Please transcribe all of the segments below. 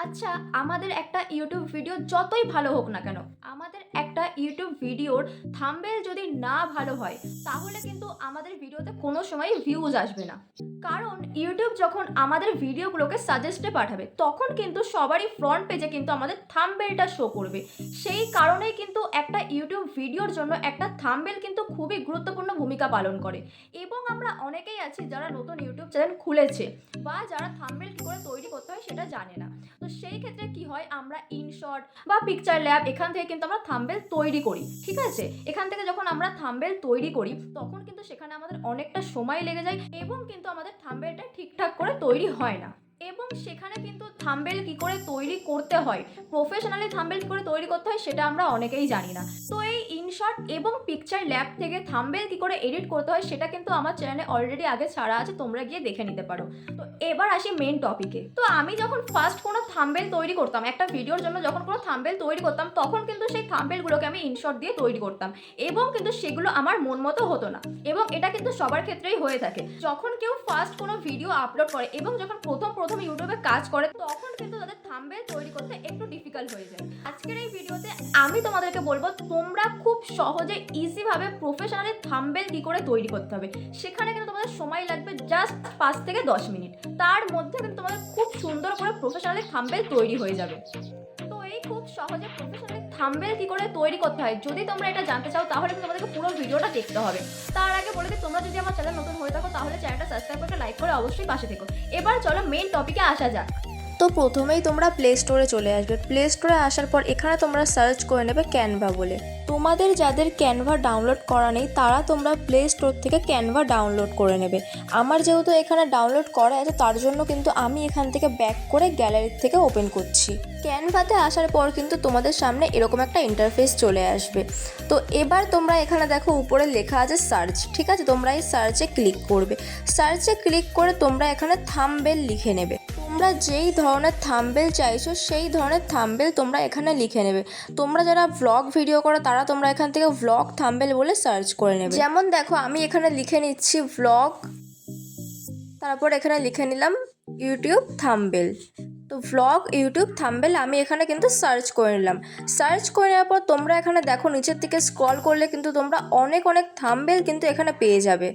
আচ্ছা, আমাদের একটা ইউটিউব ভিডিও যতই ভালো হোক না কেন, আমাদের একটা ইউটিউব ভিডিওর থাম্বনেল যদি না ভালো হয়, তাহলে কিন্তু আমাদের ভিডিওতে কোনো সময় ভিউজ আসবে না। কারণ ইউটিউব যখন আমাদের ভিডিওগুলোকে সাজেস্টে পাঠাবে, তখন কিন্তু সবারই ফ্রন্ট পেজে কিন্তু আমাদের থাম্বনেলটা শো করবে। সেই কারণেই কিন্তু একটা ইউটিউব ভিডিওর জন্য একটা থাম্বনেল কিন্তু খুবই গুরুত্বপূর্ণ ভূমিকা পালন করে। এবং আমরা অনেকেই আছি যারা নতুন ইউটিউব চ্যানেল খুলেছে বা যারা থাম্বনেল কী করে তৈরি করতে হয় সেটা জানে না। তো সেই ক্ষেত্রে কি হয়, আমরা ইনশর্ট বা পিকচার ল্যাব এখান থেকে কিন্তু আমরা থাম্বনেল তৈরি করি, ঠিক আছে? এখান থেকে যখন আমরা থাম্বনেল তৈরি করি, তখন কিন্তু সেখানে আমাদের অনেকটা সময় লেগে যায় এবং কিন্তু আমাদের থাম্বনেলটা ঠিকঠাক করে তৈরি হয় না। এবং সেখানে কিন্তু থাম্বনেল কি করে তৈরি করতে হয়, প্রফেশনালি থাম্বনেল কি করে তৈরি করতে হয়, সেটা আমরা অনেকেই জানি না। তো এই ইনশর্ট এবং পিকচার ল্যাব থেকে থাম্বনেল কি করে এডিট করতে হয়, সেটা কিন্তু আমার চ্যানেলে অলরেডি আগে ছাড়া আছে, তোমরা গিয়ে দেখে নিতে পারো। তো এবার আসি মেন টপিকে। তো আমি যখন ফার্স্ট কোনো থাম্বনেল তৈরি করতাম, একটা ভিডিওর জন্য যখন কোনো থাম্বনেল তৈরি করতাম, তখন কিন্তু সেই থাম্বনেলগুলোকে আমি ইনশর্ট দিয়ে তৈরি করতাম এবং কিন্তু সেগুলো আমার মন মতো হতো না। এবং এটা কিন্তু সবার ক্ষেত্রেই হয়ে থাকে। যখন কেউ ফার্স্ট কোনো ভিডিও আপলোড করে এবং যখন প্রথম ইউটিউবে কাজ করে, তখন কিন্তু তাদের থাম্বনেল তৈরি করতে একটু ডিফিকাল্ট হয়ে যায়। আজকের এই ভিডিওতে আমি তোমাদেরকে বলবো, তোমরা খুব সহজে ইজিভাবে প্রফেশনালি থাম্বনেল কি করে তৈরি করতে হবে। সেখানে কিন্তু তোমাদের সময় লাগবে জাস্ট 5 থেকে 10 মিনিট। তার মধ্যে কিন্তু তোমাদের খুব সুন্দর করে প্রফেশনালি থাম্বনেল তৈরি হয়ে যাবে। তো এই খুব সহজে প্রফেশনালি থাম্বনেল কি করে তৈরি করতে হয়, যদি তোমরা এটা জানতে চাও, তাহলে কিন্তু তোমাদেরকে পুরো ভিডিওটা দেখতে হবে। তার আগে বলে দিই, তোমরা যদি আমার চ্যানেল নতুন হয়ে থাকো, তাহলে চ্যানেলটা সাবস্ক্রাইব করে লাইক করে অবশ্যই পাশে থেকো। এবার চলো মেইন টপিকে আসা যাক। তো প্রথমেই তোমরা প্লে স্টোরে চলে আসবে। প্লে স্টোরে আসার পর এখানে তোমরা সার্চ করে নেবে ক্যানভা বলে। তোমাদের যাদের ক্যানভা ডাউনলোড করা নেই, তারা তোমরা প্লে স্টোর থেকে ক্যানভা ডাউনলোড করে নেবে। আমার যেহেতু এখানে ডাউনলোড করা আছে, তার জন্য কিন্তু আমি এখান থেকে ব্যাক করে গ্যালারি থেকে ওপেন করছি। ক্যানভাতে আসার পর কিন্তু তোমাদের সামনে এরকম একটা ইন্টারফেস চলে আসবে। তো এবার তোমরা এখানে দেখো উপরে লেখা আছে সার্চ, ঠিক আছে? তোমরা এই সার্চে ক্লিক করবে। সার্চে ক্লিক করে তোমরা এখানে থাম্বনেল লিখে নেবে। তোমরা যেই ধরনের থাম্বনেল চাইছো সেই ধরনের থাম্বনেল তোমরা এখানে লিখে নেবে। তোমরা যারা ভ্লগ ভিডিও করো, তারা তোমরা এখান থেকে ভ্লগ থাম্বনেল বলে সার্চ করে নেবে। যেমন দেখো, আমি এখানে লিখে নিচ্ছি ভ্লগ, তারপর এখানে লিখে নিলাম ইউটিউব থাম্বনেল। তো ভ্লগ ইউটিউব থাম্বনেল আমি এখানে কিন্তু সার্চ করে নিলাম। সার্চ করে নেওয়ার পর তোমরা এখানে দেখো নিচের দিকে স্ক্রল করলে কিন্তু তোমরা অনেক থাম্বনেল কিন্তু এখানে পেয়ে যাবে।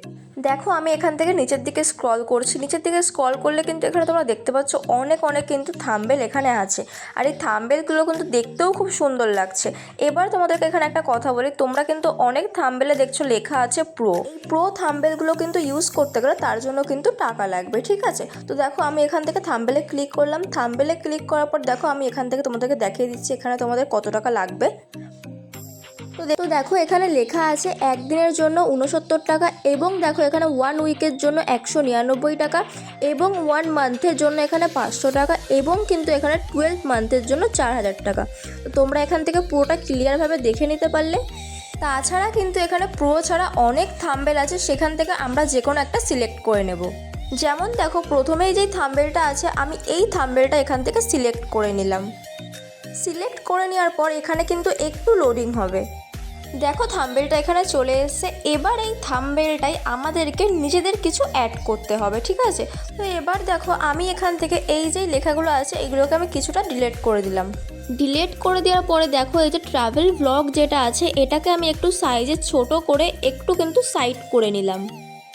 দেখো আমি এখান থেকে নিচের দিকে স্ক্রল করছি। নিচের দিকে স্ক্রল করলে কিন্তু এখানে তোমরা দেখতে পাচ্ছ অনেক কিন্তু থাম্বনেল এখানে আছে। আর এই থাম্বনেলগুলো কিন্তু দেখতেও খুব সুন্দর লাগছে। এবার তোমাদেরকে এখানে একটা কথা বলি, তোমরা কিন্তু অনেক থাম্বনেলে দেখছো লেখা আছে প্রো। এই প্রো থাম্বনেলগুলো কিন্তু ইউজ করতে গেলে তার জন্য কিন্তু টাকা লাগবে, ঠিক আছে? তো দেখো আমি এখান থেকে থাম্বনেলে ক্লিক করলাম। থাম্বনেলে ক্লিক করার পর দেখো আমি এখান থেকে তোমাদেরকে দেখিয়ে দিচ্ছি এখানে তোমাদের কত টাকা লাগবে। তো দেখো এখানে লেখা আছে একদিনের জন্য 69 টাকা, এবং দেখো এখানে 1 উইকের জন্য 199 টাকা, এবং 1 মান্থের জন্য এখানে 500 টাকা, এবং কিন্তু এখানে 12 মান্থের জন্য 4000 টাকা। তো তোমরা এখান থেকে পুরোটা ক্লিয়ারভাবে দেখে নিতে পারলে। তাছাড়া কিন্তু এখানে প্রো ছাড়া অনেক থাম্বনেল আছে, সেখান থেকে আমরা যে কোনো একটা সিলেক্ট করে নেব। যেমন দেখো প্রথমেই যেই থাম্বনেলটা আছে, আমি এই থাম্বনেলটা এখান থেকে সিলেক্ট করে নিলাম। সিলেক্ট করে নেওয়ার পর এখানে কিন্তু একটু লোডিং হবে। দেখো থাম্বনেলটা এখানে চলে এসেছে। এবার এই থাম্বনেলটাই আমাদেরকে নিজেদের কিছু অ্যাড করতে হবে, ঠিক আছে? তো এবার দেখো আমি এখান থেকে এই যে লেখাগুলো আছে, এগুলোকে আমি কিছুটা ডিলিট করে দিলাম। ডিলিট করে দেওয়ার পরে দেখো এই যে ট্রাভেল ব্লগ যেটা আছে, এটাকে আমি একটু সাইজে ছোট করে একটু কিন্তু সাইড করে নিলাম।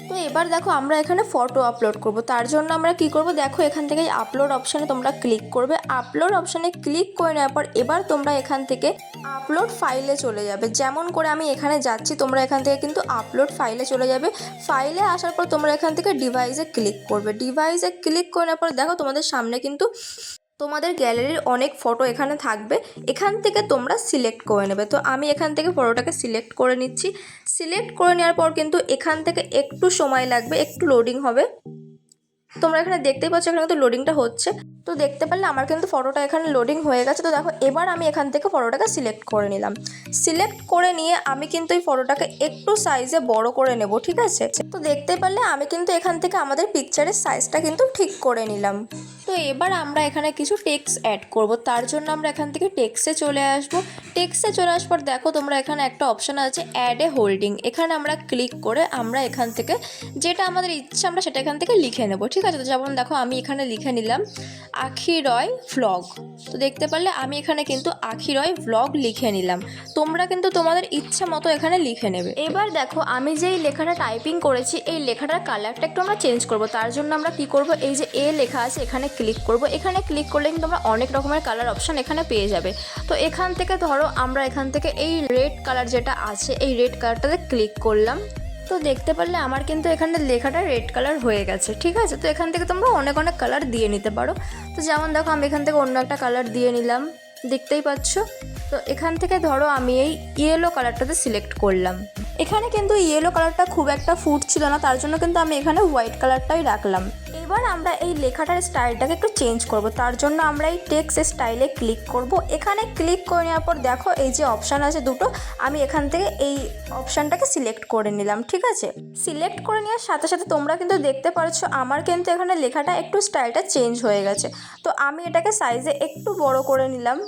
তো এবার দেখো আমরা এখানে ফটো আপলোড করব। তার জন্য আমরা কি করব, দেখো এখান থেকে আপলোড অপশানে তোমরা ক্লিক করবে। আপলোড অপশানে ক্লিক করে নেওয়ার পর এবার তোমরা এখান থেকে আপলোড ফাইলে চলে যাবে। যেমন করে আমি এখানে যাচ্ছি, তোমরা এখান থেকে কিন্তু আপলোড ফাইলে চলে যাবে। ফাইলে আসার পর তোমরা এখান থেকে ডিভাইসে ক্লিক করবে। ডিভাইসে ক্লিক করে নেওয়ার পর দেখো তোমাদের সামনে কিন্তু তোমাদের গ্যালারির অনেক ফটো এখানে থাকবে। এখান থেকে তোমরা সিলেক্ট করে নেবে। তো আমি এখান থেকে ফটোটাকে সিলেক্ট করে নিচ্ছি। সিলেক্ট করে নেওয়ার পর কিন্তু এখান থেকে একটু সময় লাগবে, একটু লোডিং হবে। তোমরা এখানে দেখতেই পাচ্ছ এখানে কিন্তু লোডিংটা হচ্ছে। তো দেখতে পারলে আমার কিন্তু ফটোটা এখানে লোডিং হয়ে গেছে। তো দেখো এবার আমি এখান থেকে ফটোটাকে সিলেক্ট করে নিলাম। সিলেক্ট করে নিয়ে আমি কিন্তু এই ফটোটাকে একটু সাইজে বড় করে নেব, ঠিক আছে? তো দেখতে পারলে আমি কিন্তু এখান থেকে আমাদের পিকচারের সাইজটা কিন্তু ঠিক করে নিলাম। তো এবার আমরা এখানে কিছু টেক্সট অ্যাড করব, তার জন্য আমরা এখান থেকে টেক্সটে চলে আসব। টেক্সটে চলে আসার পর দেখো তোমরা এখানে একটা অপশান আছে অ্যাড এ হোল্ডিং, এখানে আমরা ক্লিক করে আমরা এখান থেকে যেটা আমাদের ইচ্ছা আমরা সেটা এখান থেকে লিখে নেব, ঠিক আছে। তো যেমন দেখো আমি এখানে লিখে নিলাম আখি রয় ভ্লগ। তো দেখতে পারলে আমি এখানে কিন্তু আখি রয় ভ্লগ লিখে নিলাম। তোমরা কিন্তু তোমাদের ইচ্ছা মতো এখানে লিখে নেবে। এবার দেখো আমি যেই লেখাটা টাইপিং করেছি এই লেখাটার কালারটা একটু আমরা চেঞ্জ করব। তার জন্য আমরা কি করব, এই যে এ লেখা আছে এখানে ক্লিক করব। এখানে ক্লিক করলে কিন্তু আমরা অনেক রকমের কালার অপশান এখানে পেয়ে যাবে। তো এখান থেকে ধরো আমরা এখান থেকে এই রেড কালার যেটা আছে এই রেড কালারটাতে ক্লিক করলাম। তো দেখতে পারলে আমার কিন্তু এখানে লেখাটা রেড কালার হয়ে গেছে, ঠিক আছে। তো এখান থেকে তোমরা অনেক অনেক কালার দিয়ে নিতে পারো। তো যেমন দেখো আমি এখান থেকে অন্য একটা কালার দিয়ে নিলাম, দেখতেই পাচ্ছ। তো এখান থেকে ধরো আমি এই ইয়েলো কালারটাতে সিলেক্ট করলাম। এখানে কিন্তু ইয়েলো কালারটা খুব একটা ফুটছিল না, তার জন্য কিন্তু আমি এখানে হোয়াইট কালারটাই রাখলাম। এবার আমরা এই লেখাটার স্টাইলটাকে একটু চেঞ্জ করব, তার জন্য আমরা এই টেক্সট স্টাইলে ক্লিক করব। এখানে ক্লিক করে নেওয়ার পর দেখো এই যে অপশান আছে দুটো, আমি এখান থেকে এই অপশানটাকে সিলেক্ট করে নিলাম, ঠিক আছে। সিলেক্ট করে নেওয়ার সাথে সাথে তোমরা কিন্তু দেখতে পারছো আমার কিন্তু এখানে লেখাটা একটু স্টাইলটা চেঞ্জ হয়ে গেছে। তো আমি এটাকে সাইজে একটু বড় করে নিলাম।